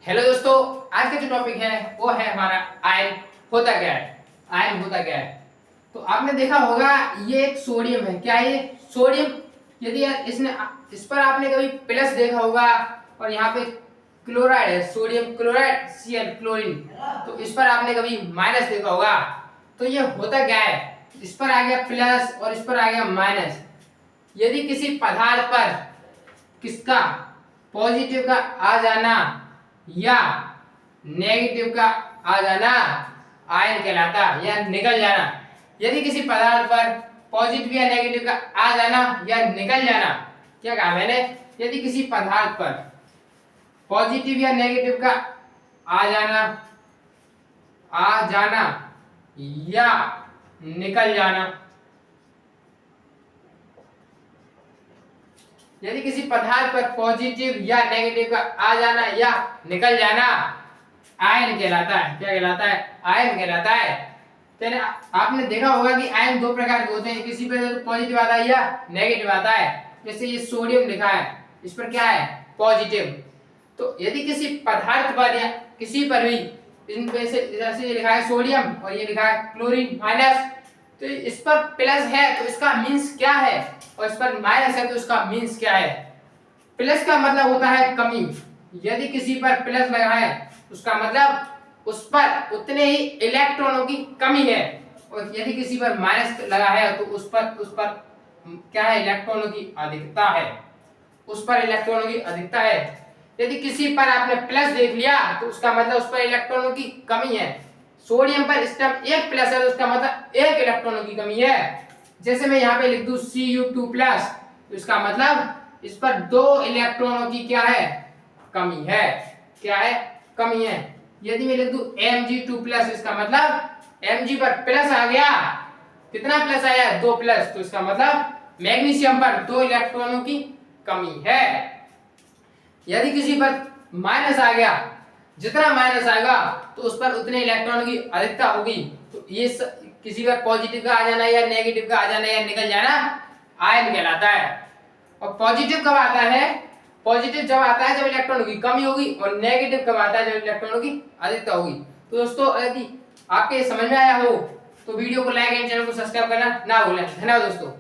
Hello दोस्तों, आज का जो टॉपिक है वो है हमारा आयन होता क्या है। आयन होता क्या है, तो आपने देखा होगा ये एक सोडियम है। क्या है ये? सोडियम। यदि इसने इस पर आपने कभी प्लस देखा होगा और यहाँ पे क्लोराइड है, सोडियम क्लोराइड Cl क्लोरीन, तो इस पर आपने कभी माइनस देखा होगा। तो ये होता क्या है, इस पर आ गया प्लस और इस पर आ गया माइनस। यदि किसी पदार्थ पर किसका पॉजिटिव का आ जाना या नेगेटिव का आ जाना आयन कहलाता है, या निकल जाना। यदि किसी पदार्थ पर पॉजिटिव या नेगेटिव का आ जाना या निकल जाना, क्या कहा मैंने? यदि किसी पदार्थ पर पॉजिटिव या नेगेटिव का आ जाना या निकल जाना, यदि किसी पदार्थ पर पॉजिटिव या नेगेटिव का आ जाना या निकल जाना आयन कहलाता है। क्या कहलाता है? आयन कहलाता है। तो आपने देखा होगा कि आयन दो प्रकार के होते हैं, किसी पर पॉजिटिव आता है या नेगेटिव आता है। जैसे ये सोडियम लिखा है, इस पर क्या है? पॉजिटिव। तो यदि किसी पदार्थ पर या किसी पर भी इनमें से, जैसे ये लिखा है सोडियम और ये लिखा है क्लोरीन माइनस, तो इस पर प्लस है तो इसका मींस क्या है, और इस पर माइनस है तो इसका मींस क्या है? प्लस का मतलब होता है कमी। यदि किसी पर प्लस लगा है उसका मतलब उस पर उतने ही इलेक्ट्रॉनों की कमी है, और यदि किसी पर माइनस लगा है तो उस पर क्या है? इलेक्ट्रॉनों की अधिकता है। उस पर इलेक्ट्रॉनों की अधिकता है। यदि किसी पर आपने प्लस देख लिया तो उसका मतलब उस पर इलेक्ट्रॉनों की कमी है। सोडियम पर इस टाइम एक प्लस है तो उसका मतलब एक इलेक्ट्रॉनों की कमी है। जैसे मैं यहाँ पे लिख दूं Cu2+, तो इसका मतलब इस पर दो इलेक्ट्रॉनों की क्या है? कमी है। क्या है? कमी है। यदि मैं लिख दूं Mg2+, इसका मतलब Mg पर प्लस आ गया, कितना प्लस आया? 2 प्लस, तो इसका मतलब मैग्नीशियम पर दो इलेक्ट्रॉनों की कमी है। यदि किसी पर माइनस आ गया, जितना माइनस आएगा तो उस पर उतने इलेक्ट्रॉनों की अधिकता होगी। तो ये किसी पर पॉजिटिव का आ जाना या नेगेटिव का आ जाना या निकल जाना आयन कहलाता है। और पॉजिटिव कब आता है? पॉजिटिव जब आता है जब इलेक्ट्रॉनों की कमी होगी, और नेगेटिव कब आता है? जब इलेक्ट्रॉनों की अधिकता होगी। तो दोस्तों, यदि आपके समझ में आया हो तो वीडियो को लाइक एंड चैनल को सब्सक्राइब करना ना भूलें। धन्यवाद दोस्तों।